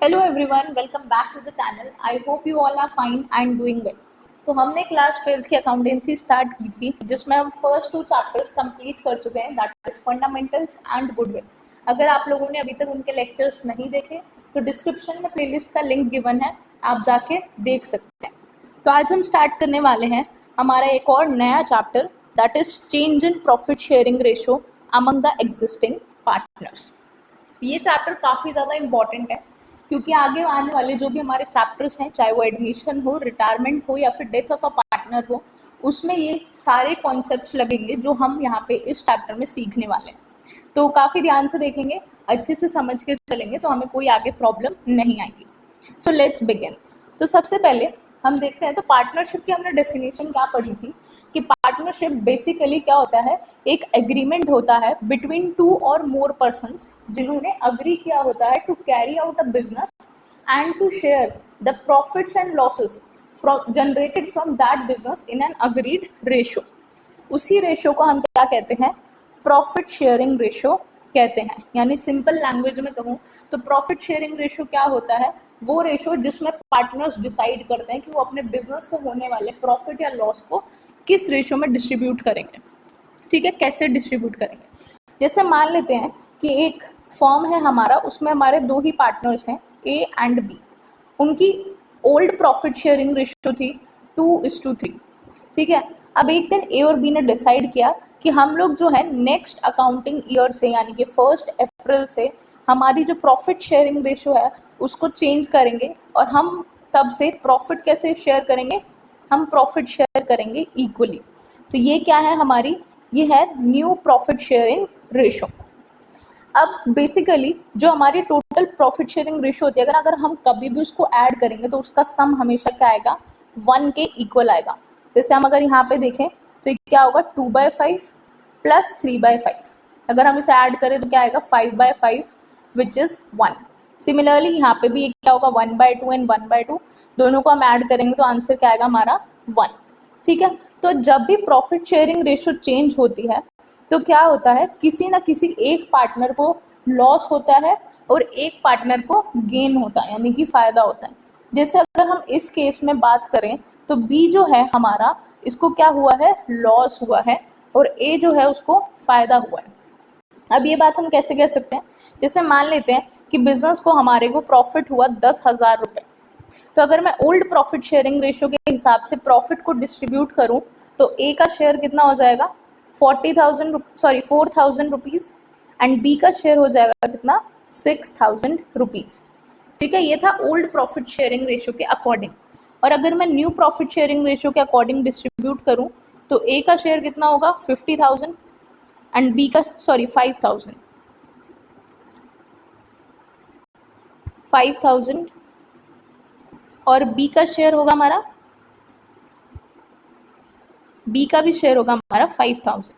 Hello everyone, welcome back to the channel. I hope you all are fine and doing well. तो हमने class 12th की accountancy start की थी, जिसमें हम फर्स्ट 2 चैप्टर्स कंप्लीट कर चुके हैं, that is fundamentals and goodwill. अगर आप लोगों ने अभी तक उनके लेक्चर्स नहीं देखे तो डिस्क्रिप्शन में प्लेलिस्ट का लिंक गिवन है, आप जाके देख सकते हैं। तो आज हम स्टार्ट करने वाले हैं हमारा एक और नया chapter, that is change in profit sharing ratio among the existing partners. ये चैप्टर काफ़ी ज़्यादा इम्पॉर्टेंट है, क्योंकि आगे आने वाले जो भी हमारे चैप्टर्स हैं, चाहे वो एडमिशन हो, रिटायरमेंट हो या फिर डेथ ऑफ अ पार्टनर हो, उसमें ये सारे कॉन्सेप्ट्स लगेंगे जो हम यहाँ पे इस चैप्टर में सीखने वाले हैं। तो काफ़ी ध्यान से देखेंगे, अच्छे से समझ के चलेंगे तो हमें कोई आगे प्रॉब्लम नहीं आएगी। So let's begin. तो सबसे पहले हम देखते हैं, तो पार्टनरशिप की हमने डेफिनेशन क्या पढ़ी थी कि पार्टनरशिप बेसिकली क्या होता है, एक एग्रीमेंट होता है बिटवीन 2 और मोर पर्सन्स जिन्होंने अग्री किया होता है to carry out a business and to share the profits and losses generated from that business in an agreed ratio. उसी रेशो को हम क्या कहते हैं, प्रॉफिट शेयरिंग रेशो कहते हैं। यानी सिंपल लैंग्वेज में कहूँ तो प्रॉफिट शेयरिंग रेशो क्या होता है, वो रेशो जिसमें पार्टनर्स डिसाइड करते हैं कि वो अपने बिजनेस से होने वाले प्रॉफिट या लॉस को किस रेशो में डिस्ट्रीब्यूट करेंगे। ठीक है, कैसे डिस्ट्रीब्यूट करेंगे। जैसे मान लेते हैं कि एक फर्म है हमारा, उसमें हमारे 2 ही पार्टनर्स हैं, ए एंड बी। उनकी ओल्ड प्रॉफिट शेयरिंग रेशो थी 2:3। ठीक है, अब एक दिन ए और बी ने डिसाइड किया कि हम लोग जो है नेक्स्ट अकाउंटिंग ईयर से, यानी कि 1 अप्रैल से हमारी जो प्रॉफिट शेयरिंग रेशो है उसको चेंज करेंगे, और हम तब से प्रॉफिट कैसे शेयर करेंगे, हम प्रॉफिट शेयर करेंगे इक्वली। तो ये क्या है हमारी, ये है न्यू प्रॉफिट शेयरिंग रेशो। अब बेसिकली जो हमारी टोटल प्रॉफिट शेयरिंग रेशो होती है, अगर हम कभी भी उसको ऐड करेंगे तो उसका सम हमेशा क्या आएगा, 1 के इक्वल आएगा। जैसे हम अगर यहाँ पे देखें तो क्या होगा, 2/5 प्लस 3/5। अगर हम इसे ऐड करें तो क्या आएगा, 5/5 विच इज़ 1। सिमिलरली यहाँ पे भी क्या होगा, 1/2 एंड 1/2, दोनों को हम ऐड करेंगे तो आंसर क्या आएगा हमारा, 1। ठीक है, तो जब भी प्रॉफिट शेयरिंग रेशो चेंज होती है तो क्या होता है, किसी ना किसी एक पार्टनर को लॉस होता है और एक पार्टनर को गेन होता है, यानी कि फ़ायदा होता है। जैसे अगर हम इस केस में बात करें तो बी जो है हमारा, इसको क्या हुआ है, लॉस हुआ है, और ए जो है उसको फ़ायदा हुआ है। अब ये बात हम कैसे कह सकते हैं, जैसे मान लेते हैं कि बिजनेस को हमारे को प्रॉफिट हुआ 10,000 रुपये। तो अगर मैं ओल्ड प्रॉफिट शेयरिंग रेशो के हिसाब से प्रॉफिट को डिस्ट्रीब्यूट करूं तो ए का शेयर कितना हो जाएगा, 4,000 रुपीज़, एंड बी का शेयर हो जाएगा कितना, 6,000 रुपीज़। ठीक है, ये था ओल्ड प्रॉफिट शेयरिंग रेशो के अकॉर्डिंग। और अगर मैं न्यू प्रॉफिट शेयरिंग रेशो के अकॉर्डिंग डिस्ट्रीब्यूट करूं तो ए का शेयर कितना होगा, 50,000, एंड बी का 5,000, और बी का शेयर होगा हमारा, बी का भी शेयर होगा हमारा 5,000।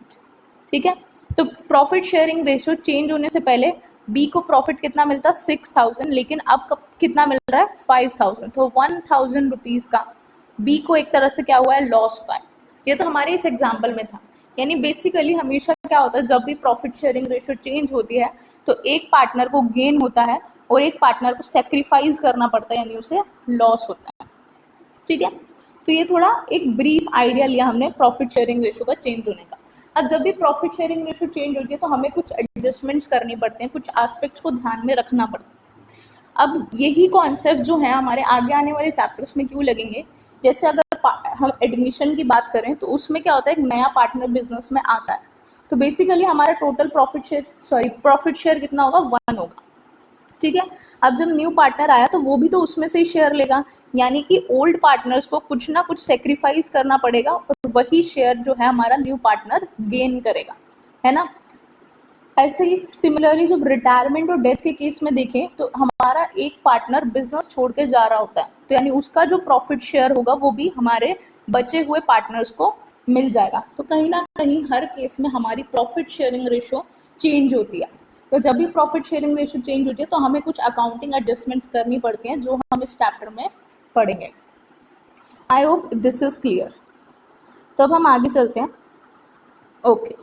ठीक है, तो प्रॉफिट शेयरिंग रेशियो चेंज होने से पहले बी को प्रॉफिट कितना मिलता, 6,000, लेकिन अब कितना मिल रहा है, 5,000। तो 1,000 रुपीज़ का बी को एक तरह से क्या हुआ है, लॉस हुआ है। ये तो हमारे इस एग्जाम्पल में था। यानी बेसिकली हमेशा क्या होता है, जब भी प्रॉफिट शेयरिंग रेशियो चेंज होती है तो एक पार्टनर को गेन होता है और एक पार्टनर को सेक्रीफाइस करना पड़ता है, यानी उसे लॉस होता है। ठीक है, तो ये थोड़ा एक ब्रीफ आइडिया लिया हमने प्रॉफिट शेयरिंग रेशो का चेंज होने का। अब जब भी प्रॉफिट शेयरिंग रेशो चेंज होती है तो हमें कुछ एडजस्टमेंट्स करनी पड़ते हैं, कुछ एस्पेक्ट्स को ध्यान में रखना पड़ता है। अब यही कॉन्सेप्ट जो है हमारे आगे आने वाले चैप्टर्स में क्यों लगेंगे। जैसे अगर हम एडमिशन की बात करें तो उसमें क्या होता है, एक नया पार्टनर बिजनेस में आता है तो बेसिकली हमारा टोटल प्रॉफिट शेयर कितना होगा, 1 होगा। ठीक है, अब जब न्यू पार्टनर आया तो वो भी तो उसमें से ही शेयर लेगा, यानी कि ओल्ड पार्टनर्स को कुछ ना कुछ सेक्रीफाइस करना पड़ेगा और वही शेयर जो है हमारा न्यू पार्टनर गेन करेगा, है ना। ऐसे ही सिमिलरली जब रिटायरमेंट और डेथ के केस में देखें तो हमारा एक पार्टनर बिजनेस छोड़ के जा रहा होता है, तो यानी उसका जो प्रॉफिट शेयर होगा वो भी हमारे बचे हुए पार्टनर्स को मिल जाएगा। तो कहीं ना कहीं हर केस में हमारी प्रॉफिट शेयरिंग रेशो चेंज होती है। तो जब भी प्रॉफिट शेयरिंग रेशो चेंज होती है तो हमें कुछ अकाउंटिंग एडजस्टमेंट्स करनी पड़ती हैं, जो हम इस चैप्टर में पढ़ेंगे। आई होप दिस इज क्लियर। तो अब हम आगे चलते हैं। ओके,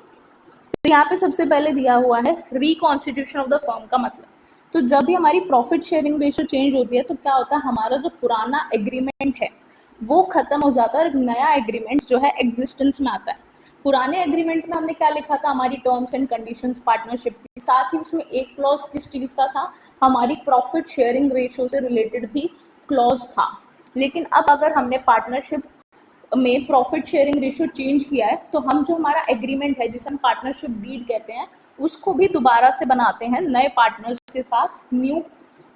तो यहाँ पे सबसे पहले दिया हुआ है रिकॉन्स्टिट्यूशन ऑफ द फर्म का मतलब। तो जब भी हमारी प्रॉफिट शेयरिंग रेशियो चेंज होती है तो क्या होता है, हमारा जो पुराना एग्रीमेंट है वो खत्म हो जाता है और एक नया एग्रीमेंट जो है एग्जिस्टेंस में आता है। पुराने एग्रीमेंट में हमने क्या लिखा था, हमारी टर्म्स एंड कंडीशंस पार्टनरशिप की, साथ ही उसमें एक क्लॉज किस चीज़ का था, हमारी प्रॉफिट शेयरिंग रेशियो से रिलेटेड भी क्लॉज था। लेकिन अब अगर हमने पार्टनरशिप में प्रॉफिट शेयरिंग रेशियो चेंज किया है तो हम जो हमारा एग्रीमेंट है जिसे हम पार्टनरशिप डीड कहते हैं उसको भी दोबारा से बनाते हैं नए पार्टनर्स के साथ, न्यू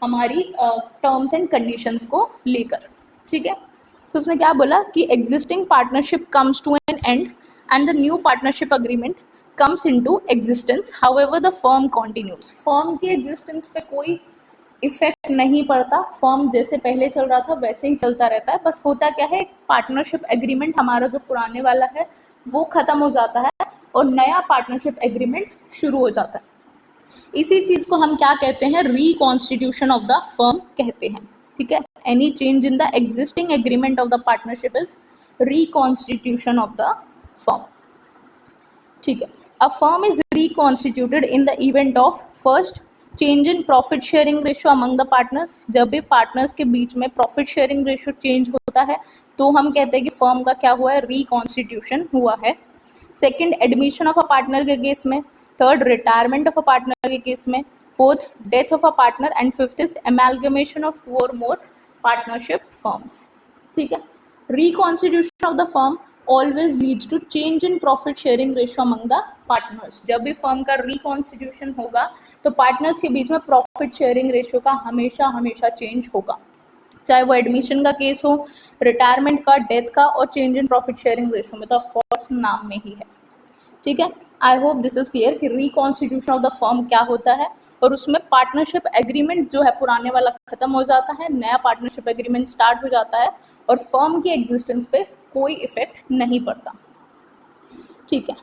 हमारी टर्म्स एंड कंडीशंस को लेकर। ठीक है, तो उसने क्या बोला कि existing partnership comes to an end and the new partnership agreement comes into existence, however the firm continues. Firm की एग्जिस्टेंस पे कोई इफेक्ट नहीं पड़ता, फर्म जैसे पहले चल रहा था वैसे ही चलता रहता है। बस होता क्या है, पार्टनरशिप एग्रीमेंट हमारा जो पुराने वाला है वो खत्म हो जाता है और नया पार्टनरशिप एग्रीमेंट शुरू हो जाता है। इसी चीज को हम क्या कहते हैं, रिकॉन्स्टिट्यूशन ऑफ द फर्म कहते हैं। ठीक है, any change in the existing agreement of the partnership is reconstitution of the firm. ठीक है, a firm is reconstituted in the event of first change in profit sharing ratio among the partners. जब भी partners के बीच में profit sharing ratio change होता है तो हम कहते हैं कि फर्म का क्या हुआ है, रिकॉन्स्टिट्यूशन हुआ है। Second, admission of a partner के केस में। Third, retirement of a partner के केस में। Fourth, death of a partner. And fifth is amalgamation of two or more partnership firms. ठीक है, reconstitution of the firm always leads to change in profit sharing ratio among the partners. जब भी firm का reconstitution होगा तो partners के बीच में profit sharing ratio का हमेशा हमेशा चेंज होगा, चाहे वो एडमिशन का केस हो, रिटायरमेंट का, डेथ का, और change in profit sharing ratio में तो ऑफकोर्स नाम में ही है। ठीक है, I hope this is clear कि रिकॉन्स्टिट्यूशन ऑफ द फर्म क्या होता है और उसमें पार्टनरशिप एग्रीमेंट जो है पुराने वाला खत्म हो जाता है, नया पार्टनरशिप एग्रीमेंट स्टार्ट हो जाता है और फर्म की एग्जिस्टेंस पे कोई इफेक्ट नहीं पड़ता। ठीक है,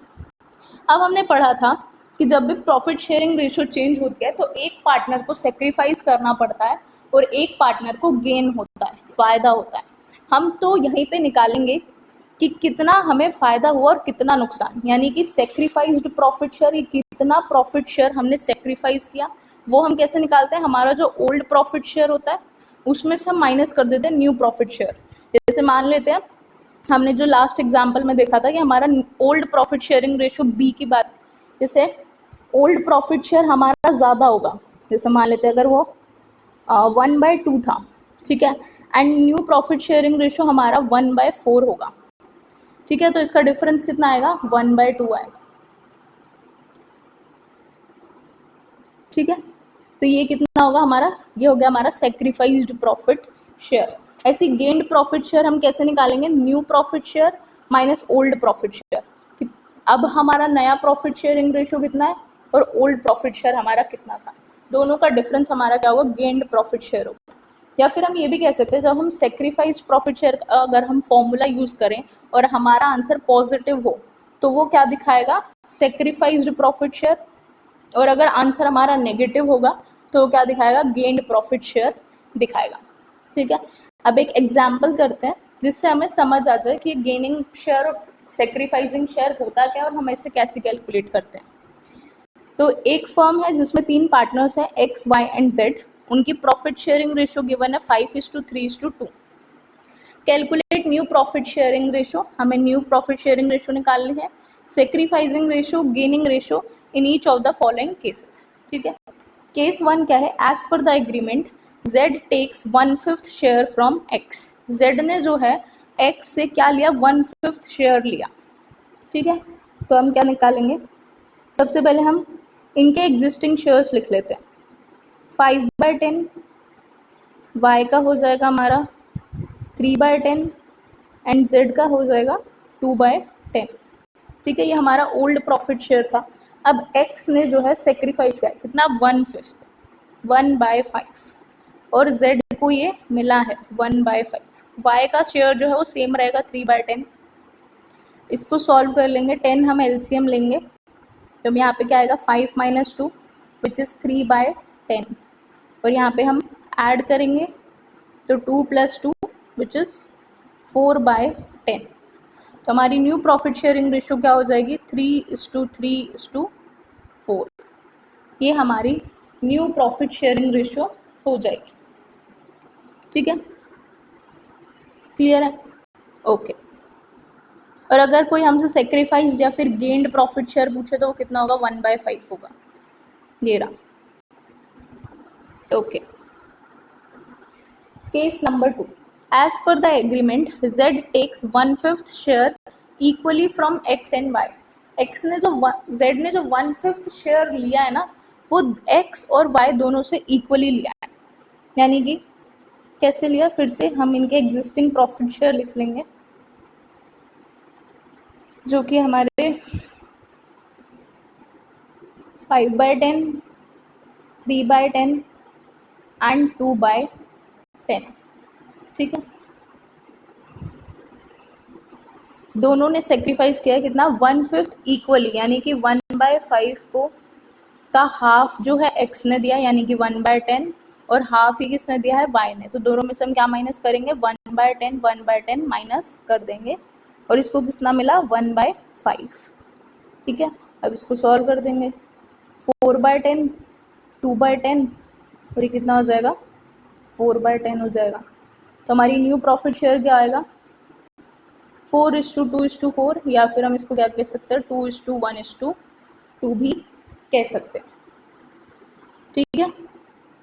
अब हमने पढ़ा था कि जब भी प्रॉफिट शेयरिंग रेशियो चेंज होती है तो एक पार्टनर को सेक्रीफाइस करना पड़ता है और एक पार्टनर को गेन होता है, फायदा होता है। हम तो यहीं पे निकालेंगे कि कितना हमें फायदा हुआ और कितना नुकसान, यानी कि सेक्रीफाइस्ड प्रॉफिट शेयर, ये कितना प्रॉफिट शेयर हमने सेक्रीफाइस किया वो हम कैसे निकालते हैं। हमारा जो ओल्ड प्रॉफिट शेयर होता है उसमें से हम माइनस कर देते हैं न्यू प्रॉफिट शेयर। जैसे मान लेते हैं हमने जो लास्ट एग्जाम्पल में देखा था कि हमारा old profit sharing ratio B की बात, जैसे ओल्ड प्रॉफिट शेयर हमारा ज़्यादा होगा, जैसे मान लेते हैं अगर वो 1/2 था, ठीक है, and new profit sharing ratio हमारा 1/4 होगा। ठीक है, तो इसका डिफरेंस कितना आएगा, 1/2 आएगा। ठीक है, तो ये कितना होगा हमारा, ये हो गया हमारा सेक्रीफाइस्ड प्रॉफिट शेयर। ऐसे गेन्ड प्रॉफिट शेयर हम कैसे निकालेंगे, new profit share minus old profit share. अब हमारा नया प्रॉफिट शेयरिंग रेशियो कितना है और ओल्ड प्रॉफिट शेयर हमारा कितना था, दोनों का डिफरेंस हमारा क्या होगा, गेन्ड प्रॉफिट शेयर होगा। या फिर हम ये भी कह सकते हैं जब हम सेक्रीफाइस्ड प्रॉफिट शेयर अगर हम फॉर्मूला यूज करें और हमारा आंसर पॉजिटिव हो तो वो क्या दिखाएगा, सेक्रीफाइस्ड प्रॉफिट शेयर, और अगर आंसर हमारा नेगेटिव होगा तो क्या दिखाएगा, गेन्ड प्रॉफिट शेयर दिखाएगा। ठीक है, अब एक एग्जाम्पल करते हैं जिससे हमें समझ आ जाए कि गेनिंग शेयर और सेक्रीफाइसिंग शेयर होता क्या है और हम इसे कैसे कैलकुलेट करते हैं। तो एक फर्म है जिसमें 3 पार्टनर्स हैं एक्स, वाई एंड जेड। उनकी प्रॉफिट शेयरिंग रेशियो गिवन है 5:3:2। Calculate new profit sharing ratio, हमें न्यू प्रॉफिट शेयरिंग रेशियो निकालनी है, sacrificing ratio, gaining ratio in each of the following cases. ठीक है, केस 1 क्या है, as per the agreement Z takes 1/5 share from X। Z ने जो है X से क्या लिया, 1/5 शेयर लिया। ठीक है, तो हम क्या निकालेंगे, सबसे पहले हम इनके एग्जिस्टिंग शेयर्स लिख लेते हैं। 5/10 Y का हो जाएगा हमारा 3/10 एंड Z का हो जाएगा 2/10। ठीक है, ये हमारा ओल्ड प्रॉफिट शेयर था। अब X ने जो है सेक्रीफाइस किया कितना, 1/5, 1/5, और Z को ये मिला है 1/5। Y का शेयर जो है वो सेम रहेगा 3/10। इसको सॉल्व कर लेंगे, 10 हम एलसीएम लेंगे तो यहाँ पे क्या आएगा, 5 - 2 विच इज़ 3/10, और यहाँ पे हम ऐड करेंगे तो 2 + 2 विच इज़ 4/10। तो हमारी न्यू प्रॉफिट शेयरिंग रेशियो क्या हो जाएगी, 3:3:4। ये हमारी न्यू प्रॉफिट शेयरिंग रेशियो हो जाएगी। ठीक है, क्लियर है? ओके। और अगर कोई हमसे सेक्रीफाइस या फिर गेन्ड प्रॉफिट शेयर पूछे तो वो कितना होगा? 1/5 होगा। ये रहा। Okay. Case number 2, as per the agreement Z takes 1/5 share equally from X and Y। X ने जो Z ने जो 1/5 शेयर लिया है ना, वो X और Y दोनों से इक्वली लिया है। यानी कि कैसे लिया? फिर से हम इनके एग्जिस्टिंग प्रॉफिट शेयर लिख लेंगे, जो कि हमारे 5/10, 3/10 एंड 2/10। ठीक है, दोनों ने सेक्रीफाइस किया कितना? 1/5 इक्वली, यानी कि 1/5 को का हाफ जो है x ने दिया, यानी कि 1/10, और हाफ ही किसने दिया है? y ने। तो दोनों में से हम क्या माइनस करेंगे? 1/10 1/10 माइनस कर देंगे, और इसको कितना मिला? 1/5। ठीक है, अब इसको सॉल्व कर देंगे। 4/10, 2/10, और ये कितना हो जाएगा? 4/10 हो जाएगा। तो हमारी न्यू प्रॉफिट शेयर क्या आएगा? 4:2:4, या फिर हम इसको क्या कह सकते हैं? 2:1:2 भी कह सकते हैं। ठीक है,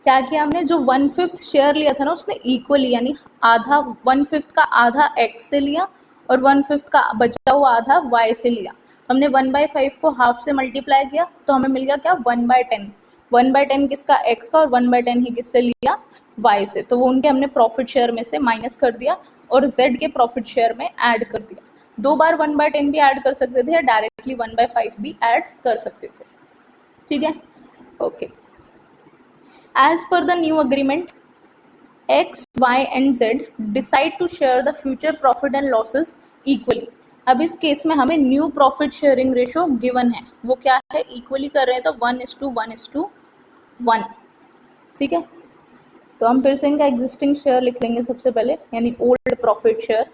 क्या किया हमने? जो 1/5 शेयर लिया था ना, उसने इक्वली, यानी आधा, 1/5 का आधा x से लिया और 1/5 का बचा हुआ आधा y से लिया। हमने 1/5 को हाफ से मल्टीप्लाई किया तो हमें मिल गया क्या? 1/10। 1/10 किसका? x का, और 1/10 ही किससे लिया? y से। तो वो उनके हमने प्रॉफिट शेयर में से माइनस कर दिया और z के प्रॉफिट शेयर में ऐड कर दिया। 2 बार 1/10 भी ऐड कर सकते थे, या डायरेक्टली 1/5 भी ऐड कर सकते थे। ठीक है, okay. As per the new agreement, X, Y and Z decide to share the future profit and losses equally. अब इस केस में हमें new profit sharing ratio given है, वो क्या है? इक्वली कर रहे हैं, तो 1:1:1। ठीक है, तो हम फिर से इनका एग्जिस्टिंग शेयर लिख लेंगे सबसे पहले, यानी old profit share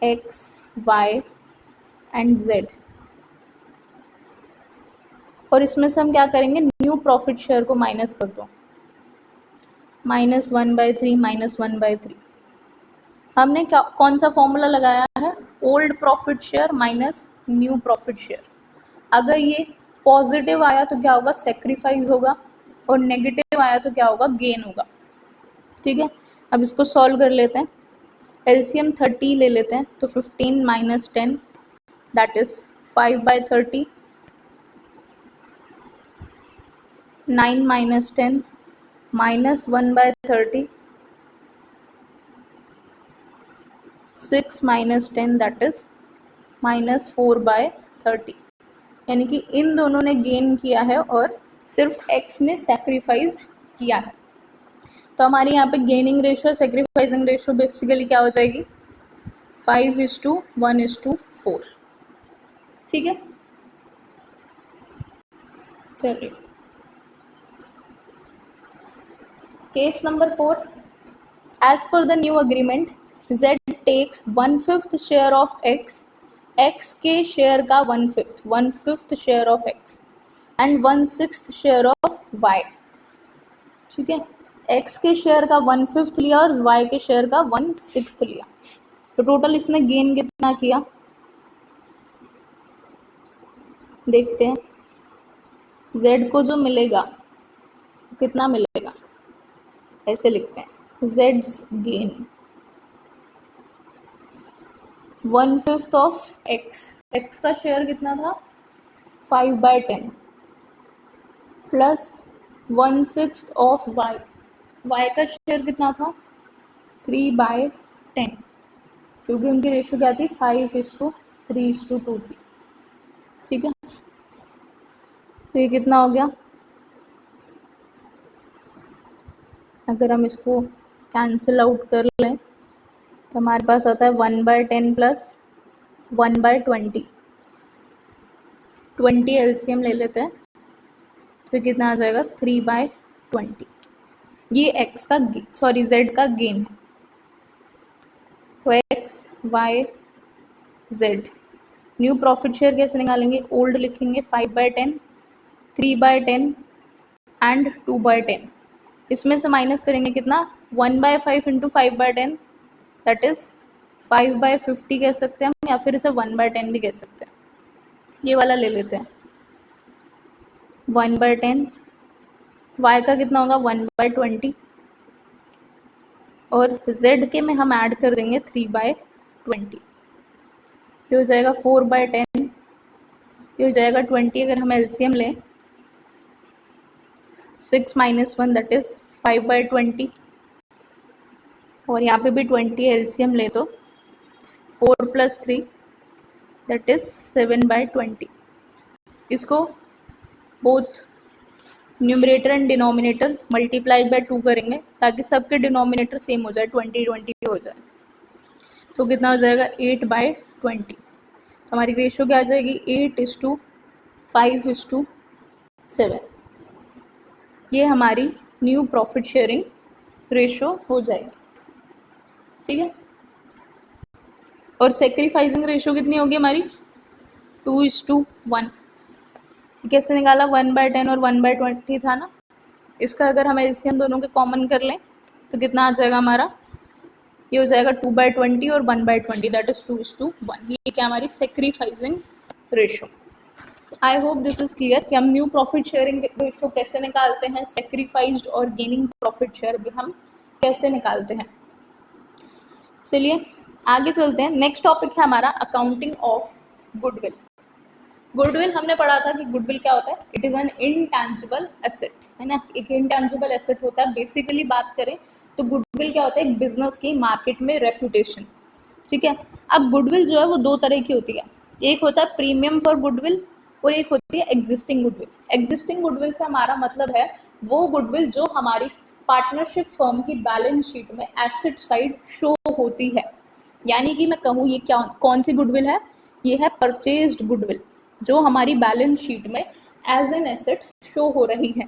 X, Y and Z, और इसमें से हम क्या करेंगे? न्यू प्रॉफिट शेयर को माइनस कर दो, -1/3 -1/3। हमने क्या, कौन सा फॉर्मूला लगाया है? Old profit share minus new profit share. अगर ये पॉजिटिव आया तो क्या होगा? सेक्रीफाइस होगा, और नेगेटिव आया तो क्या होगा? गेन होगा। ठीक है, अब इसको सॉल्व कर लेते हैं। एलसीएम 30 ले लेते हैं, तो 15 - 10 दैट इज 5/30, 9 - 10 -1/30, 6 - 10 दैट इज -4/30। यानी कि इन दोनों ने गेन किया है और सिर्फ x ने सेक्रीफाइस किया है। तो हमारी यहाँ पे gaining ratio, sacrificing ratio basically क्या हो जाएगी? 5:1:4। ठीक है, चलिए। Case number 4, as per the new agreement Z takes 1/5 share of x, x के शेयर का 1/5 share of x and 1/6 share of y। ठीक है, x के शेयर का 1/5 लिया और y के शेयर का 1/6 लिया, तो टोटल इसने गेन कितना किया? देखते हैं। z को जो मिलेगा कितना मिलेगा? ऐसे लिखते हैं, Z's gain 1/5 of x। x का शेयर कितना था? 5/10 प्लस 1/6 ऑफ y। y का शेयर कितना था? 3/10, क्योंकि उनकी रेशियो क्या थी? 5:3:2 थी। ठीक है, तो ये कितना हो गया? अगर हम इसको कैंसिल आउट कर लें तो हमारे पास आता है 1/10 प्लस 1/20। 20 एलसीएम ले लेते हैं, तो कितना आ जाएगा? 3/20। ये x का, सॉरी z का गेन है। तो x, y, z। New profit share कैसे निकालेंगे? ओल्ड लिखेंगे 5/10, 3/10 एंड 2/10। इसमें से माइनस करेंगे कितना, 1/5 इंटू 5/10, दैट इज 5/50 कह सकते हैं हम, या फिर इसे 1/10 भी कह सकते हैं। ये वाला ले लेते हैं 1/10। y का कितना होगा 1/20, और z के में हम ऐड कर देंगे 3/20। ये हो जाएगा 4/10, ये हो जाएगा 20। अगर हम एलसीएम लें 6 - 1 दैट इज 5/20, और यहाँ पे भी 20 एलसीएम ले तो 4 + 3 दैट इज 7/20। इसको both numerator and denominator multiply by 2 करेंगे ताकि सबके डिनोमिनेटर सेम हो जाए, 20 हो जाए। तो कितना हो जाएगा 8/20। तो हमारी रेशियो क्या आ जाएगी 8:5:7। ये हमारी न्यू प्रॉफिट शेयरिंग रेशियो हो जाएगी, ठीक है। और सेक्रीफाइसिंग रेशियो कितनी होगी हमारी 2:1। कैसे निकाला, 1/10 और 1/20 था ना। इसका अगर हम एलसीएम दोनों के कॉमन कर लें तो कितना आ जाएगा हमारा, ये हो जाएगा 2/20 और 1/20 दैट इज 2:1। ये क्या हमारी sacrificing ratio. I hope this is clear कि हम न्यू प्रॉफिट शेयरिंग रेशियो कैसे निकालते हैं, सेक्रीफाइस्ड और गेनिंग प्रॉफिट शेयर भी हम कैसे निकालते हैं। चलिए आगे चलते हैं। नेक्स्ट टॉपिक है हमारा अकाउंटिंग ऑफ गुडविल। गुडविल हमने पढ़ा था कि गुडविल क्या होता है, it is an intangible asset, है ना। एक इनटैंजिबल एसेट होता है। बेसिकली बात करें तो गुडविल क्या होता है, एक बिजनेस की मार्केट में रेपुटेशन, ठीक है। अब गुडविल जो है वो दो तरह की होती है, एक होता है प्रीमियम फॉर गुडविल और एक होती है एग्जिस्टिंग गुडविल। एग्जिस्टिंग गुडविल से हमारा मतलब है वो गुडविल जो हमारी पार्टनरशिप फर्म की बैलेंस शीट में एसेट साइड शो होती है। यानी कि मैं कहूँ ये क्या कौन सी गुडविल है, ये है परचेज्ड गुडविल जो हमारी बैलेंस शीट में एज एन एसेट शो हो रही है।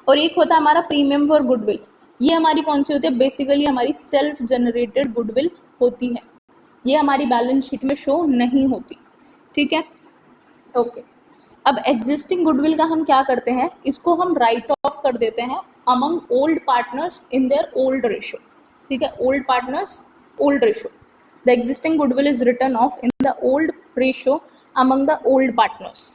और एक होता है हमारा प्रीमियम फॉर गुडविल, ये हमारी कौन सी होती है, बेसिकली हमारी सेल्फ जनरेटेड गुडविल होती है, ये हमारी बैलेंस शीट में शो नहीं होती, ठीक है। ओके, अब एग्जिस्टिंग गुडविल का हम क्या करते हैं, इसको हम राइट ऑफ कर देते हैं among old partners in their old ratio, ठीक है। Old partners old ratio, the existing goodwill is written off in the old ratio among the old partners,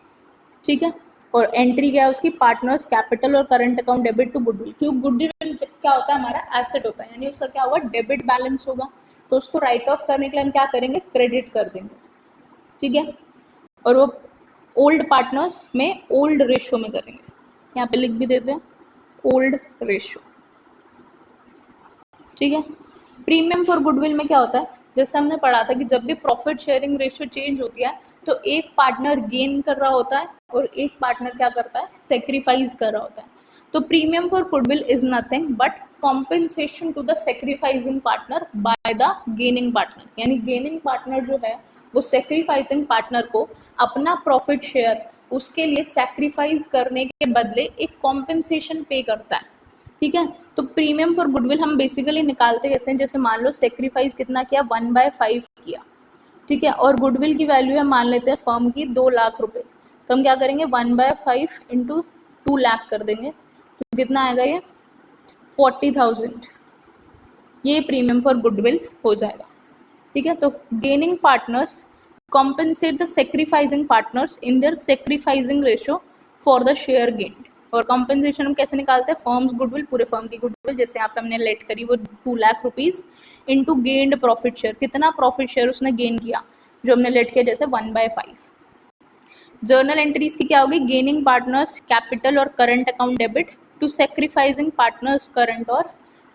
ठीक है। और एंट्री क्या है उसकी, पार्टनर्स कैपिटल और current account debit to goodwill. क्योंकि गुडविल क्या होता है, हमारा एसेट होता है, यानी उसका क्या होगा, डेबिट बैलेंस होगा। तो उसको राइट ऑफ करने के लिए हम क्या करेंगे, क्रेडिट कर देंगे, ठीक है। और वो ओल्ड पार्टनर्स में ओल्ड रेशियो में करेंगे, यहाँ पे लिख भी देते हैं ओल्ड रेशियो, ठीक है। प्रीमियम फॉर गुडविल में क्या होता है, जैसे हमने पढ़ा था कि जब भी प्रॉफिट शेयरिंग रेशियो चेंज होती है तो एक पार्टनर गेन कर रहा होता है और एक पार्टनर क्या करता है, सेक्रीफाइस कर रहा होता है। तो premium for goodwill is nothing but compensation to the sacrificing partner by the gaining partner. यानी गेनिंग पार्टनर जो है वो सेक्रीफाइसिंग पार्टनर को अपना प्रॉफिट शेयर उसके लिए सेक्रीफाइस करने के बदले एक कॉम्पेंसेशन पे करता है, ठीक है। तो प्रीमियम फॉर गुडविल हम बेसिकली निकालते कैसे हैं, जैसे मान लो सेक्रीफाइस कितना किया, 1/5 किया, ठीक है। और गुडविल की वैल्यू हम मान लेते हैं फर्म की 2 लाख रुपए, तो हम क्या करेंगे 1/5 इंटू 2 लाख कर देंगे, तो कितना आएगा ये 40,000। ये प्रीमियम फॉर गुडविल हो जाएगा, ठीक है। तो gaining partners compensate the sacrificing partners in there sacrificing ratio for the share gain. और कॉम्पेंसेशन हम कैसे निकालते हैं, फर्म्स गुडविल, पूरे फर्म की गुडविल जैसे यहाँ पे हमने लेट करी वो 2 lakh rupees into gained profit share, कितना प्रॉफिट शेयर उसने गेन किया जो हमने लेट किया जैसे 1/5। जर्नल एंट्रीज की क्या होगी, गेनिंग पार्टनर्स कैपिटल और current account debit to sacrificing partners current और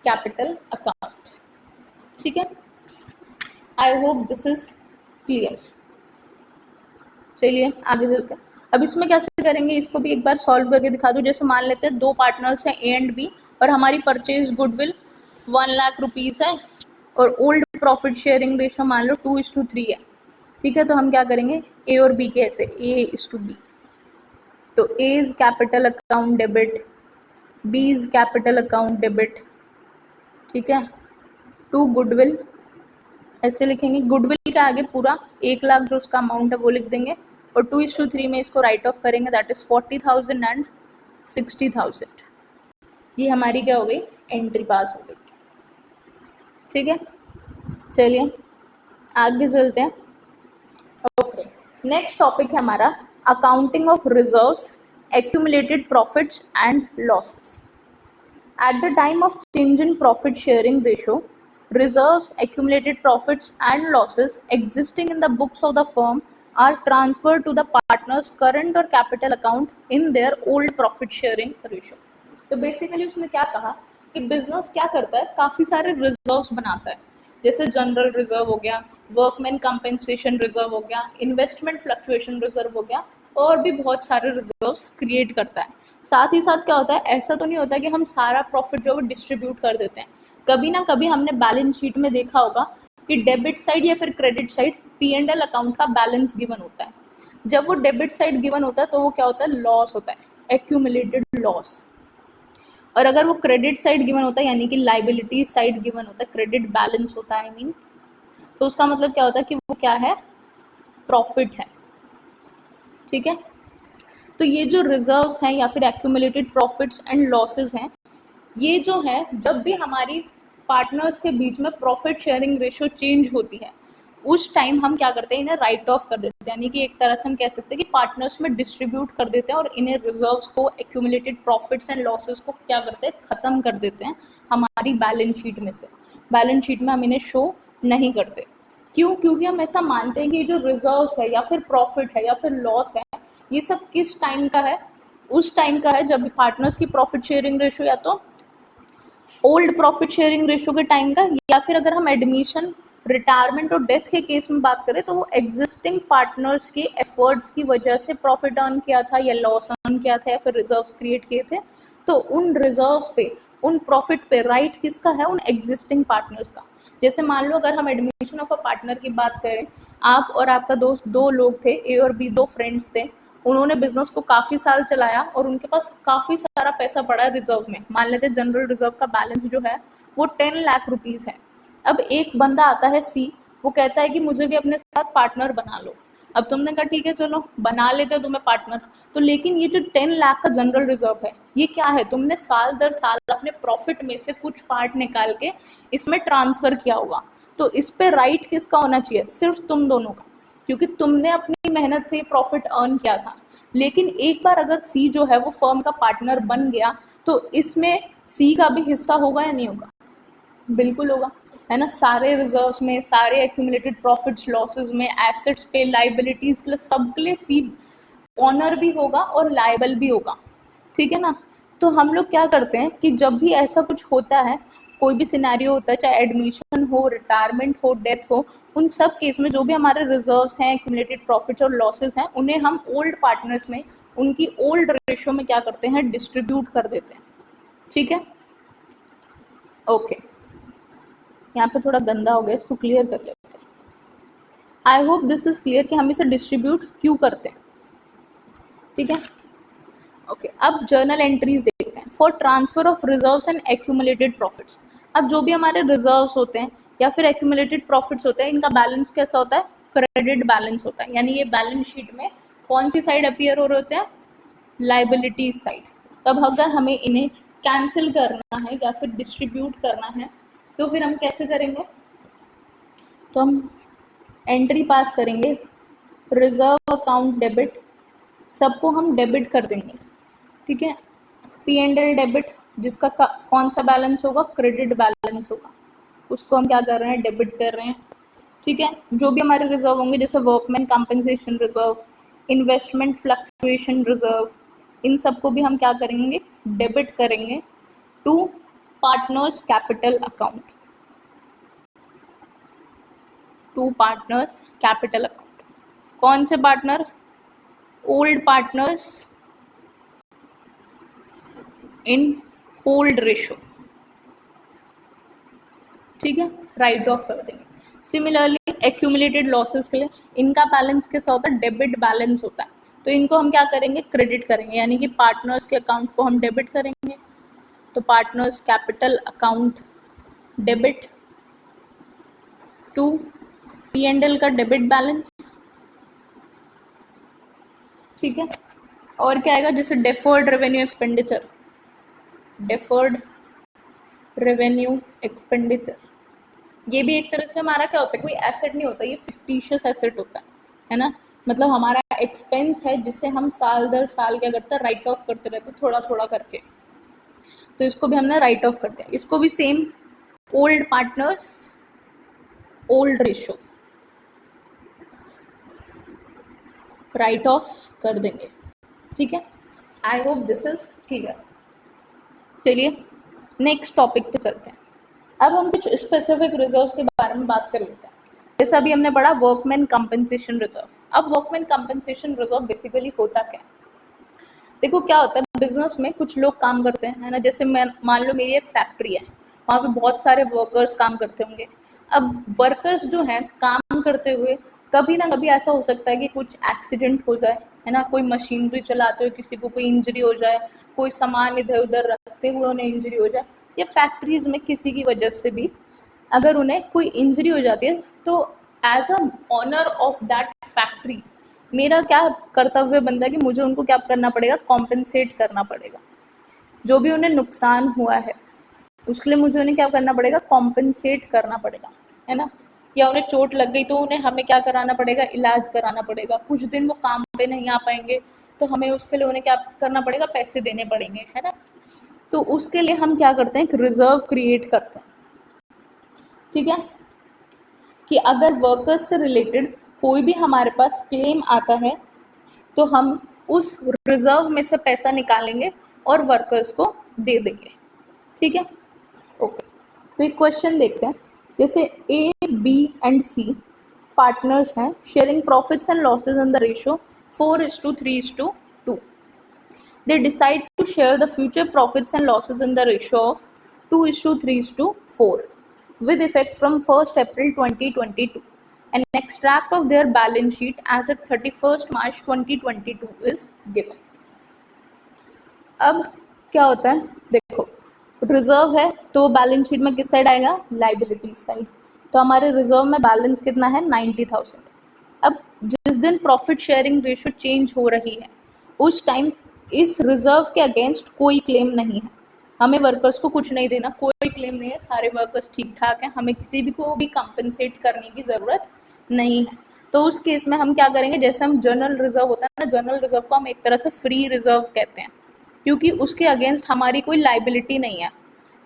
कैपिटल अकाउंट, ठीक है। I hope this is clear. चलिए आगे चलते हैं। अब इसमें कैसे करेंगे, इसको भी एक बार सॉल्व करके दिखा दूँ। जैसे मान लेते हैं 2 पार्टनर्स हैं ए एंड बी और हमारी परचेज गुडविल 1 लाख रुपीज़ है और ओल्ड प्रॉफिट शेयरिंग रेशो मान लो 2:3 है, ठीक है। तो हम क्या करेंगे, ए और बी के ऐसे A:B, तो A is capital account debit, B is capital account debit, ठीक है, टू गुडविल ऐसे लिखेंगे। गुडविल के आगे पूरा 1 लाख जो उसका अमाउंट है वो लिख देंगे और 2:3 में इसको राइट ऑफ करेंगे, दैट इज 40,000 एंड 60,000। ये हमारी क्या हो गई, एंट्री पास हो गई। ठीक है, चलिए आगे चलते हैं। ओके, नेक्स्ट टॉपिक है हमारा accounting of reserves, accumulated profits and losses. At the time of change in profit sharing ratio, reserves, accumulated profits and losses existing in the books of the firm are transferred to the partner's current or capital account in their old profit sharing ratio. तो basically उसने क्या कहा कि business क्या करता है, काफ़ी सारे रिजर्व्स बनाता है, जैसे जनरल रिजर्व हो गया, वर्कमैन कंपेंसेशन रिजर्व हो गया, इन्वेस्टमेंट फ्लक्चुएशन रिजर्व हो गया, और भी बहुत सारे रिजर्व्स क्रिएट करता है। साथ ही साथ क्या होता है, ऐसा तो नहीं होता कि हम सारा प्रॉफिट जो है डिस्ट्रीब्यूट कर देते हैं। कभी ना कभी हमने बैलेंस शीट में देखा होगा कि डेबिट साइड या फिर क्रेडिट साइड P&L अकाउंट का बैलेंस गिवन होता है। जब वो डेबिट साइड गिवन होता है तो वो क्या होता है, लॉस होता है, एक्यूमुलेटेड लॉस। और अगर वो क्रेडिट साइड गिवन होता है यानी कि लाइबिलिटी साइड गिवन होता है, क्रेडिट बैलेंस होता है आई मीन, तो उसका मतलब क्या होता है कि वो क्या है, प्रॉफिट है। ठीक है, तो ये जो रिजर्व्स हैं या फिर एक्यूमुलेटेड प्रॉफिट्स एंड लॉसेस हैं, ये जो है जब भी हमारी पार्टनर्स के बीच में प्रॉफिट शेयरिंग रेशियो चेंज होती है, उस टाइम हम क्या करते हैं, इन्हें राइट ऑफ कर देते हैं। यानी कि एक तरह से हम कह सकते हैं कि पार्टनर्स में डिस्ट्रीब्यूट कर देते हैं और इन्हें रिजर्व्स को, एक्यूमुलेटेड प्रॉफिट्स एंड लॉसेस को क्या करते हैं, ख़त्म कर देते हैं हमारी बैलेंस शीट में से। बैलेंस शीट में हम इन्हें शो नहीं करते। क्यों? क्योंकि हम ऐसा मानते हैं कि जो रिजर्व्स है या फिर प्रॉफिट है या फिर लॉस है, ये सब किस टाइम का है, उस टाइम का है जब पार्टनर्स की प्रॉफिट शेयरिंग रेशियो या तो ओल्ड प्रॉफिट शेयरिंग रेशियो के टाइम का, या फिर अगर हम एडमिशन, रिटायरमेंट और डेथ के केस में बात करें तो वो एग्जिस्टिंग पार्टनर्स के एफर्ट्स की वजह से प्रॉफिट अर्न किया था या लॉस अर्न किया था या फिर रिजर्व्स क्रिएट किए थे। तो उन रिजर्व्स पे, उन प्रॉफिट पे राइट किसका है, उन एग्जिस्टिंग पार्टनर्स का। जैसे मान लो अगर हम एडमिशन ऑफ अ पार्टनर की बात करें, आप और आपका दोस्त, दो लोग थे, ए और बी, दो फ्रेंड्स थे, उन्होंने बिजनेस को काफ़ी साल चलाया और उनके पास काफ़ी सारा पैसा पड़ा है रिजर्व में। मान लेते हैं जनरल रिजर्व का बैलेंस जो है वो 10 लाख रुपीज़ है। अब एक बंदा आता है सी, वो कहता है कि मुझे भी अपने साथ पार्टनर बना लो। अब तुमने कहा ठीक है चलो बना लेते हो तुम्हें पार्टनर, तो लेकिन ये जो 10 लाख का जनरल रिजर्व है, ये क्या है, तुमने साल दर साल अपने प्रॉफिट में से कुछ पार्ट निकाल के इसमें ट्रांसफर किया होगा। तो इस पे राइट किसका होना चाहिए, सिर्फ तुम दोनों का, क्योंकि तुमने अपनी मेहनत से ये प्रॉफिट अर्न किया था। लेकिन एक बार अगर सी जो है वो फर्म का पार्टनर बन गया, तो इसमें सी का भी हिस्सा होगा या नहीं होगा, बिल्कुल होगा, है ना। सारे रिजर्व्स में, सारे एक्यूमुलेटेड प्रॉफिट्स लॉसेस में, एसेट्स पे, लाइबिलिटीज के लिए, सब के लिए सी ऑनर भी होगा और लायबल भी होगा। ठीक है ना। तो हम लोग क्या करते हैं कि जब भी ऐसा कुछ होता है, कोई भी सिनेरियो होता है, चाहे एडमिशन हो, रिटायरमेंट हो, डेथ हो, उन सब केस में जो भी हमारे रिजर्व्स हैं, एक्यूमुलेटेड प्रॉफिट्स और लॉसेस हैं, उन्हें हम ओल्ड पार्टनर्स में, उनकी ओल्ड रेशियो में क्या करते हैं, डिस्ट्रीब्यूट कर देते हैं। ठीक है, ओके। यहाँ पे थोड़ा गंदा हो गया, इसको क्लियर कर लेते हैं। आई होप दिस इज क्लियर कि हम इसे डिस्ट्रीब्यूट क्यों करते हैं। ठीक है, ओके। अब जर्नल एंट्रीज देखते हैं for transfer of reserves and accumulated profits. अब जो भी हमारे रिजर्व्स होते हैं या फिर एक्यूमुलेटेड प्रॉफिट्स होते हैं, इनका बैलेंस कैसा होता है, क्रेडिट बैलेंस होता है। यानी ये बैलेंस शीट में कौन सी साइड अपीयर हो रहे होते हैं, लाइबिलिटी साइड। तब अगर हमें इन्हें कैंसिल करना है या फिर डिस्ट्रीब्यूट करना है, तो फिर हम कैसे करेंगे, तो हम एंट्री पास करेंगे, रिजर्व अकाउंट डेबिट, सबको हम डेबिट कर देंगे। ठीक है, P&L डेबिट, जिसका कौन सा बैलेंस होगा, क्रेडिट बैलेंस होगा, उसको हम क्या कर रहे हैं, डेबिट कर रहे हैं। ठीक है, जो भी हमारे रिजर्व होंगे, जैसे workman compensation reserve, investment fluctuation reserve, इन सबको भी हम क्या करेंगे, डेबिट करेंगे to partners capital account, to partners capital account. कौन से partner, old partners in old ratio. ठीक है, राइट ऑफ कर देंगे। सिमिलरली एक्यूमुलेटेड लॉसेस के लिए इनका बैलेंस कैसा होता है, डेबिट बैलेंस होता है, तो इनको हम क्या करेंगे, क्रेडिट करेंगे, यानी कि पार्टनर्स के अकाउंट को हम डेबिट करेंगे। तो partners capital account debit to P&L का डेबिट बैलेंस। ठीक है, और क्या आएगा, जैसे deferred revenue expenditure, deferred revenue expenditure, ये भी एक तरह से हमारा क्या होता है, कोई एसेट नहीं होता, ये फिक्टिशियस एसेट होता है ना। मतलब हमारा एक्सपेंस है जिसे हम साल दर साल क्या करते हैं, राइट ऑफ करते रहते हैं थोड़ा थोड़ा करके, तो इसको भी हमने राइट ऑफ कर दिया। इसको भी same old partners old ratio right of कर देंगे, ठीक है। I hope this is clear. चलिए नेक्स्ट टॉपिक पे चलते हैं। अब हम कुछ स्पेसिफिक रिजर्व्स के बारे में बात कर लेते हैं। जैसे अभी हमने पढ़ा वर्कमैन कंपनसेशन रिजर्व। अब वर्कमैन कंपनसेशन रिजर्व बेसिकली होता क्या है? देखो क्या होता है, बिजनेस में कुछ लोग काम करते हैं, है ना। जैसे मैं मान लो मेरी एक फैक्ट्री है, वहाँ पे बहुत सारे वर्कर्स काम करते होंगे। अब वर्कर्स जो हैं काम करते हुए कभी ना कभी ऐसा हो सकता है कि कुछ एक्सीडेंट हो जाए, है ना। कोई मशीनरी चलाते हुए किसी को कोई इंजरी हो जाए, कोई सामान इधर उधर रखते हुए उन्हें इंजरी हो जाए, या फैक्ट्रीज में किसी की वजह से भी अगर उन्हें कोई इंजरी हो जाती है, तो as a owner of that factory मेरा क्या कर्तव्य बनता है कि मुझे उनको क्या करना पड़ेगा, कॉम्पेंसेट करना पड़ेगा। जो भी उन्हें नुकसान हुआ है उसके लिए मुझे उन्हें क्या करना पड़ेगा, कॉम्पेंसेट करना पड़ेगा, है ना। या उन्हें चोट लग गई तो उन्हें हमें क्या कराना पड़ेगा, इलाज कराना पड़ेगा। कुछ दिन वो काम पे नहीं आ पाएंगे तो हमें उसके लिए उन्हें क्या करना पड़ेगा, पैसे देने पड़ेंगे, है ना। तो उसके लिए हम क्या करते हैं, एक रिजर्व क्रिएट करते हैं, ठीक है। कि अगर वर्कर्स से रिलेटेड कोई भी हमारे पास क्लेम आता है तो हम उस रिजर्व में से पैसा निकालेंगे और वर्कर्स को दे देंगे, ठीक है। ओके, तो एक क्वेश्चन देखते हैं। जैसे A B and C partners हैं, sharing profits and losses in the ratio 4:3:2। They decide to share the future profits and losses in the ratio of 2:3:4 with effect from 1st April 2022. An extract of their balance sheet as at 31st March 2022 is given. अब क्या होता है, देखो reserve है तो balance sheet में किस side आएगा, लाइबिलिटी साइड। तो हमारे रिजर्व में बैलेंस कितना है, 90,000। अब जिस दिन प्रॉफिट शेयरिंग रेशियो चेंज हो रही है उस टाइम इस रिजर्व के अगेंस्ट कोई क्लेम नहीं है, हमें वर्कर्स को कुछ नहीं देना, कोई क्लेम नहीं है, सारे वर्कर्स ठीक ठाक हैं, हमें किसी भी को भी कंपनसेट करने की ज़रूरत नहीं है। तो उस केस में हम क्या करेंगे, जैसे हम जनरल रिजर्व होता है ना, जनरल रिजर्व को हम एक तरह से फ्री रिजर्व कहते हैं, क्योंकि उसके अगेंस्ट हमारी कोई लाइबिलिटी नहीं है।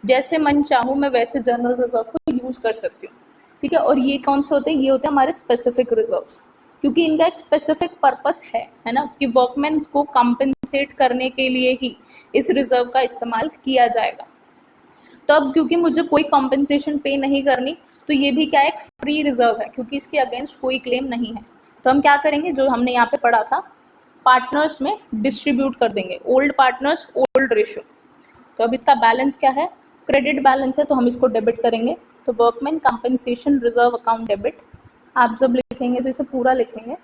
जैसे मन चाहूँ मैं वैसे जनरल रिजर्व को यूज़ कर सकती हूँ, ठीक है। और ये कौन से होते हैं, ये होते हैं हमारे स्पेसिफिक रिजर्व्स, क्योंकि इनका एक स्पेसिफिक पर्पस है ना, कि वर्कमैन्स को कंपनसेट करने के लिए ही इस रिजर्व का इस्तेमाल किया जाएगा। तो अब क्योंकि मुझे कोई कॉम्पेंसेशन पे नहीं करनी, तो ये भी क्या एक फ्री रिजर्व है, क्योंकि इसके अगेंस्ट कोई क्लेम नहीं है। तो हम क्या करेंगे, जो हमने यहाँ पे पढ़ा था, पार्टनर्स में डिस्ट्रीब्यूट कर देंगे, ओल्ड पार्टनर्स ओल्ड रेशियो। तो अब इसका बैलेंस क्या है, क्रेडिट बैलेंस है, तो हम इसको डेबिट करेंगे। तो workman compensation reserve account debit, आप जब लिखेंगे तो इसे पूरा लिखेंगे,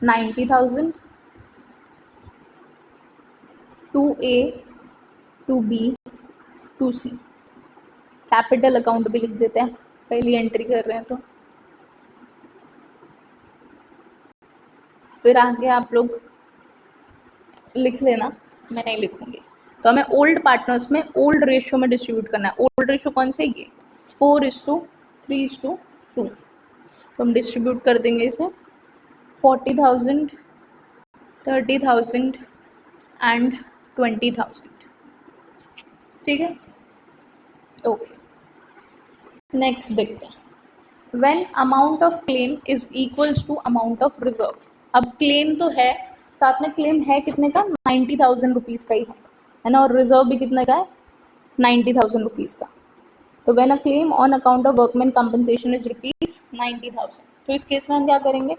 90,000 to A to B to C. Capital account भी लिख देते हैं, पहली एंट्री कर रहे हैं तो। फिर आगे आप लोग लिख लेना, मैं नहीं लिखूंगी। तो हमें ओल्ड पार्टनर्स में ओल्ड रेशियो में डिस्ट्रीब्यूट करना है। ओल्ड रेशियो कौन से, ये 4:3:2। तो हम डिस्ट्रीब्यूट कर देंगे इसे 40,000, 30,000 एंड 20,000, ठीक है। ओके, नेक्स्ट देखते हैं। When amount of claim is equals to amount of reserve. अब क्लेम तो है, साथ में क्लेम है कितने का, 90,000 रुपीज़ का ही है ना, और रिजर्व भी कितने का है, 90,000 रुपीज़ का। तो when a claim on account of workman compensation is rupees 90,000, तो इस केस में हम क्या करेंगे,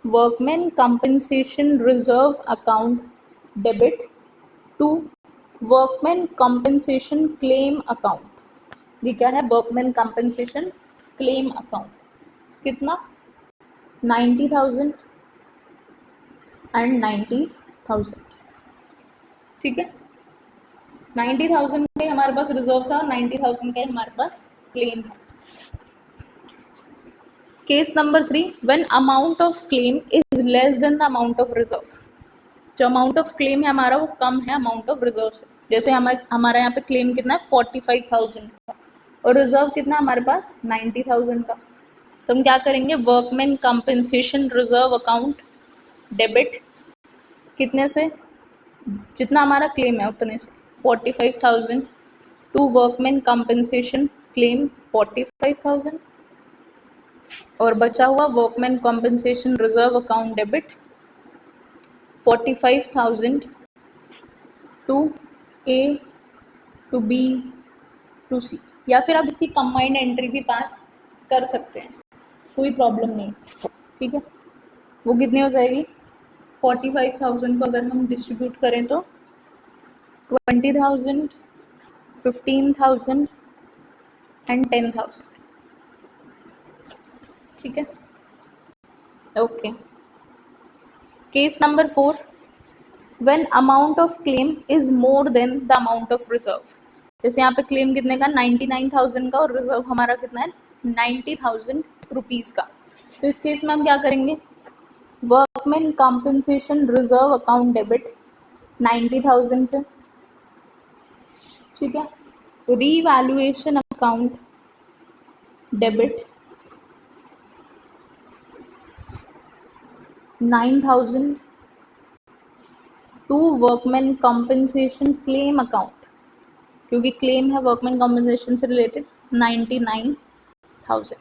workman compensation reserve account debit to workman compensation claim account. ये क्या है, वर्कमैन कंपनसेशन क्लेम अकाउंट, कितना, 90,000 एंड 90,000, ठीक है। 90,000 का हमारे पास रिजर्व था, 90,000 का हमारे पास क्लेम है। Case number 3, when amount of claim is less than the amount of reserve. जो अमाउंट ऑफ क्लेम है हमारा वो कम है अमाउंट ऑफ रिजर्व से। जैसे हमारा यहाँ पे क्लेम कितना है 45,000 का और रिजर्व कितना है हमारे पास 90,000 का। तो हम क्या करेंगे, workman compensation reserve account debit कितने से, जितना हमारा क्लेम है उतने से 45,000 टू वर्कमैन कंपनसेशन क्लेम 45,000 और बचा हुआ workman compensation reserve account debit 45,000 to A to B to C, या फिर आप इसकी कंबाइंड एंट्री भी पास कर सकते हैं, कोई प्रॉब्लम नहीं, ठीक है। वो कितनी हो जाएगी, 45,000 को अगर हम डिस्ट्रीब्यूट करें तो 20,000, 15,000 एंड 10,000, ठीक है, okay. Case number 4, when amount of claim is more than the amount of reserve. जैसे यहाँ पे क्लेम कितने का 99,000 का और रिजर्व हमारा कितना है 90,000 रुपीज़ का। तो इस केस में हम क्या करेंगे, workman compensation reserve account debit 90,000 से, ठीक है, revaluation account debit 9,000 to workman compensation claim account, क्योंकि क्लेम है वर्कमैन कॉम्पनसेशन से रिलेटेड 99,000।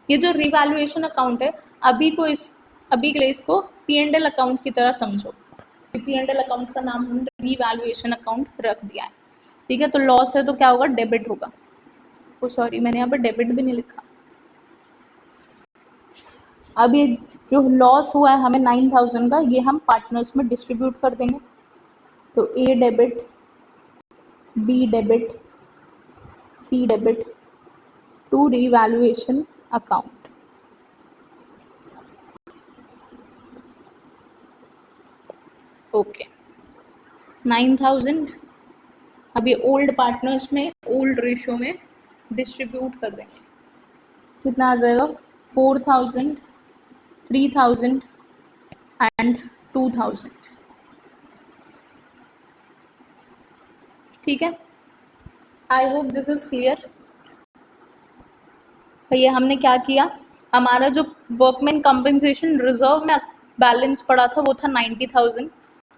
ये जो रिवैल्यूएशन अकाउंट है अभी के लिए इसको P&L अकाउंट की तरह समझो। P&L अकाउंट का नाम हमने रिवैल्यूएशन अकाउंट रख दिया है, ठीक है। तो लॉस है तो क्या होगा, डेबिट होगा। ओ सॉरी, मैंने यहाँ पर डेबिट भी नहीं लिखा। अब ये जो लॉस हुआ है हमें 9,000 का, ये हम पार्टनर्स में डिस्ट्रीब्यूट कर देंगे। तो A debit, B debit, C debit to revaluation account. Okay, 9,000 अब ये ओल्ड पार्टनर्स में ओल्ड रेशियो में डिस्ट्रीब्यूट कर देंगे। कितना आ जाएगा, 4,000, 3,000 एंड 2,000, ठीक है। I hope this is clear. भैया हमने क्या किया, हमारा जो वर्कमैन कंपनसेशन रिजर्व में बैलेंस पड़ा था वो था 90,000,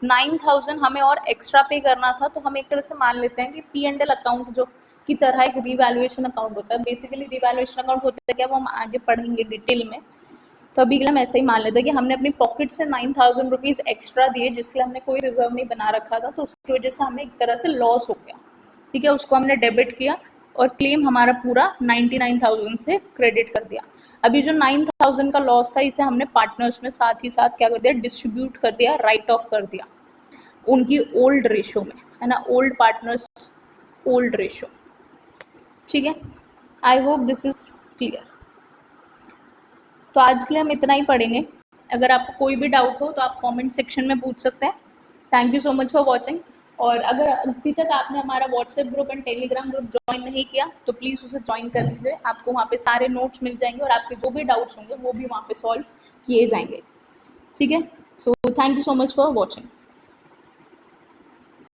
9,000 हमें और एक्स्ट्रा पे करना था। तो हम एक तरह से मान लेते हैं कि P&L अकाउंट जो की तरह एक रिवैल्यूएशन अकाउंट होता है। बेसिकली रिवैल्यूएशन अकाउंट होता है क्या, वो हम आगे पढ़ेंगे डिटेल में। तो अभी के लिए हम ऐसे ही मान लेते हैं कि हमने अपनी पॉकेट से 9,000 रुपीज़ एक्स्ट्रा दिए, जिसके लिए हमने कोई रिजर्व नहीं बना रखा था, तो उसकी वजह से हमें एक तरह से लॉस हो गया, ठीक है। उसको हमने डेबिट किया और क्लेम हमारा पूरा 99,000 से क्रेडिट कर दिया। अभी जो 9,000 का लॉस था इसे हमने पार्टनर्स में साथ ही साथ क्या कर दिया, डिस्ट्रीब्यूट कर दिया, राइट ऑफ कर दिया उनकी ओल्ड रेशो में, है ना, ओल्ड पार्टनर्स ओल्ड रेशो, ठीक है। I hope this is clear. तो आज के लिए हम इतना ही पढ़ेंगे। अगर आपको कोई भी डाउट हो तो आप कमेंट सेक्शन में पूछ सकते हैं। Thank you so much for watching. और अगर अभी तक आपने हमारा WhatsApp group and Telegram group join नहीं किया तो प्लीज़ उसे ज्वाइन कर लीजिए। आपको वहाँ पे सारे नोट्स मिल जाएंगे और आपके जो भी डाउट्स होंगे वो भी वहाँ पे सॉल्व किए जाएंगे, ठीक है। So thank you so much for watching.